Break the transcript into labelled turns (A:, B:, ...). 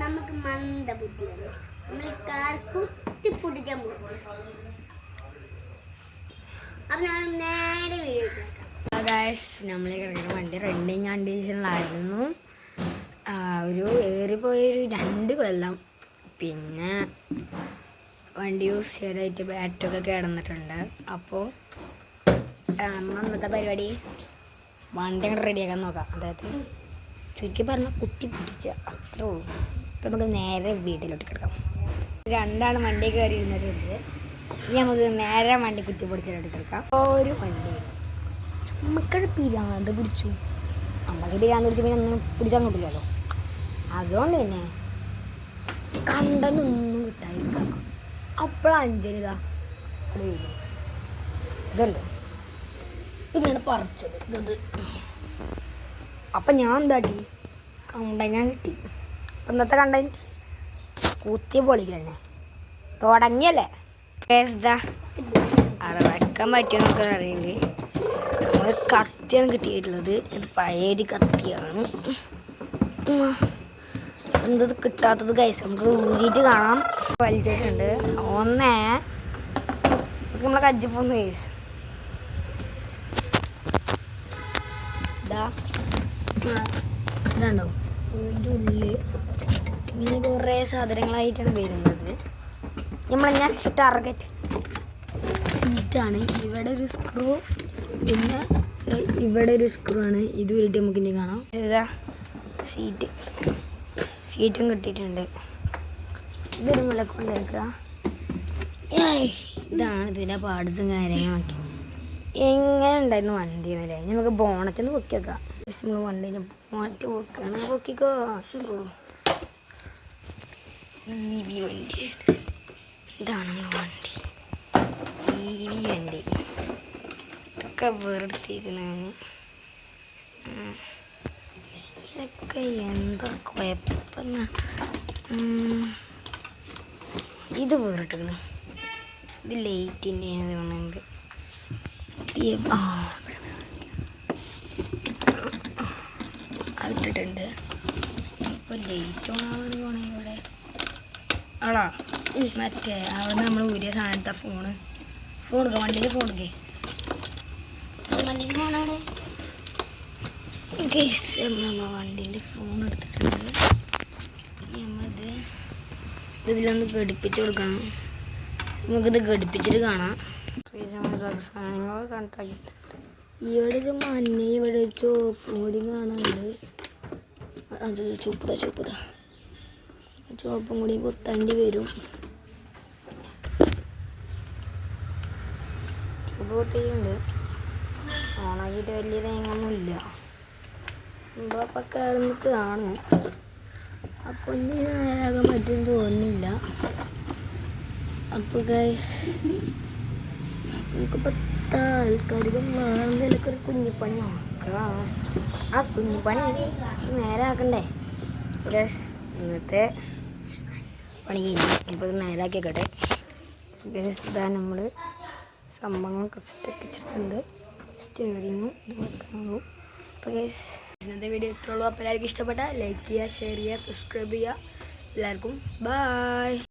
A: നമുക്ക് മന്ദബുദ്ധിയാണ്. നമ്മൾ കാർ കുത്തിപ്പൊട്ടിക്കാൻ പോകും. അപ്പം ഞാൻ നേരെ വീഡിയോ
B: നമ്മൾ കിടക്കുന്ന വണ്ടി റണ്ണിങ് കണ്ടീഷനിലായിരുന്നു. ഒരു ഏറിപ്പോയൊരു 2 കൊല്ലം. പിന്നെ വണ്ടി യൂസ് ചെയ്തായിട്ട് ബാറ്റൊക്കെ കിടന്നിട്ടുണ്ട്. അപ്പോൾ ഇന്നത്തെ പരിപാടി വണ്ടി അങ്ങോട്ട് റെഡിയാക്കാൻ നോക്കാം. അതായത് ചുരുക്കി പറഞ്ഞാൽ കുത്തി പിടിച്ച അത്രേ ഉള്ളൂ. ഇപ്പം നമുക്ക് നേരെ വീട്ടിലോട്ട് കിടക്കാം. 2 വണ്ടി കയറി ഇരുന്നിട്ടുണ്ട്. ഇനി നമുക്ക് നേരെ വണ്ടി കുത്തി പൊടിച്ചിട്ട് കിടക്കാം. ഒരു വണ്ടി നമുക്കത് പിരാന്ത് പിടിച്ചു. നമുക്ക് പിരാന്ത് പിടിച്ച് പിന്നെ ഒന്നും പിടിച്ചാൽ കിട്ടില്ലല്ലോ. അതുകൊണ്ട് തന്നെ കണ്ടനൊന്നും കിട്ടാതിരിക്കാം. അപ്പോഴാണ് അഞ്ചലിതാ ഇതുണ്ട്, ഇങ്ങനെ പറിച്ചത് ഇത്. അപ്പം ഞാൻ എന്താട്ടി കണ്ടങ്ങാൻ കിട്ടി. അപ്പം ഇന്നത്തെ കണ്ടന്റ് കുത്തി പൊളിക്കണേ തുടങ്ങിയല്ലേ. ഇതാ അവിടെ വെക്കാൻ പറ്റുമോ എന്നൊക്കെ അറിയില്ലേ. നമ്മൾ കത്തിയാണ് കിട്ടിയിട്ടുള്ളത്. ഇത് പഴയൊരു കത്തിയാണ്. എന്തത് കിട്ടാത്തത് കൈസ് നമുക്ക് ഊരിയിട്ട് കാണാം. വലിച്ചിട്ടുണ്ട്. നമ്മളെ കജ്ജിപ്പോന്ന് കൈസ് ഇതാണ്ടോ ഇതിൻ്റെ ഉള്ളിൽ ഇങ്ങനെ കുറേ സാധനങ്ങളായിട്ടാണ് വരുന്നത്. നമ്മളെ നെക്സ്റ്റ് ടാർഗറ്റ് സീറ്റാണ്. ഇവിടെ ഒരു സ്ക്രൂ, പിന്നെ ഇവിടെ ഒരു സ്ക്രൂ ആണ്. ഇത് വരിട്ട് നമുക്ക് ഇനി കാണാം. ഇതാ സീറ്റും കിട്ടിയിട്ടുണ്ട്. ഇതൊരു മുലക്ക് കൊണ്ടുവയ്ക്കുക. ഇതാണ് ഇതിൻ്റെ പാർട്സും കാര്യങ്ങളൊക്കെ. എങ്ങനെ ഉണ്ടായിരുന്നു വണ്ടി എന്നല്ലേ. നമുക്ക് ബോണറ്റിൽ നിന്ന് പൊക്കി വെക്കാം. നമ്മൾ വണ്ടീനെ മാറ്റി പൊക്കുകയാണ്. പൊക്കിക്കോ. EV വണ്ടി. ഇതാണ് നമ്മളെ വണ്ടി. EV വണ്ടി ഒക്കെ വെറുതെയിരിക്കുന്നതാണ്. ഇതൊക്കെ എന്താ കുഴപ്പം. ഇത് വേറിട്ടിരുന്നു. ഇത് ലൈറ്റിൻ്റെ തോന്നുന്നുണ്ട്. ഇട്ടിട്ടുണ്ട്. ഇപ്പോൾ ലൈറ്റ് ഓണാവാൻ പോണേ ഇവിടെ ആടാ. മറ്റേ അവിടെ നമ്മൾ ഊരിയ സാധനത്തെ ഫോൺ എടുക്കുക. വണ്ടിയിൽ ഫോൺ എടുക്കേ. വണ്ടിയിൽ ഫോണാണ്. നമ്മൾ വണ്ടീൻ്റെ ഫോൺ എടുത്തിട്ടുണ്ട്. നമ്മളിത് ഇതിലൊന്ന് ഘടിപ്പിച്ച് കൊടുക്കണം. നമുക്കിത് ഘടിപ്പിച്ചിട്ട് കാണാം. സാധനങ്ങൾ കണ്ടാക്കിയിട്ടുണ്ട്. ഇവിടെ ഒരു മഞ്ഞ, ഇവിടെ ചുവപ്പും കൂടി കാണാനുണ്ട്. അത് ചുവപ്പുതാ ചുവപ്പും കൂടി കുത്തേണ്ടി വരും. ചുവപ്പ് കുത്തിയിട്ടുണ്ട്. ഓണാക്കിയിട്ട് വലിയ തേങ്ങൊന്നുമില്ല. ഇപ്പം കിടന്നിട്ടാണ്. അപ്പോൾ ഇനി നേരാകാൻ പറ്റുമെന്ന് തോന്നുന്നില്ല. അപ്പോൾ ഗൈസ് നമുക്കിപ്പോൾ താൽക്കാലികം വേറെന്തെങ്കിലുമൊക്കെ ഒരു കുഞ്ഞിപ്പണി നോക്കാം. ആ കുഞ്ഞിപ്പണി നേരാക്കണ്ടേ ഗൈസ്. ഇന്നത്തെ പണി കഴിഞ്ഞു. ഇപ്പോൾ ഇത് നേരാക്കിയാക്കട്ടെ ഗൈസ്. ഇതാ നമ്മൾ സംഭവങ്ങളൊക്കെ സെറ്റൊക്കെ വെച്ചിട്ടുണ്ട്. സ്റ്റീറിങ്ങും നോക്കാവൂ. അപ്പോൾ ഗൈസ് ഇന്നത്തെ വീഡിയോ ഇത്രയുള്ളൂ. അപ്പോൾ എല്ലാവർക്കും ഇഷ്ടപ്പെട്ടാൽ ലൈക്ക് ചെയ്യുക, ഷെയർ ചെയ്യുക, സബ്സ്ക്രൈബ് ചെയ്യുക. എല്ലാവർക്കും ബൈ.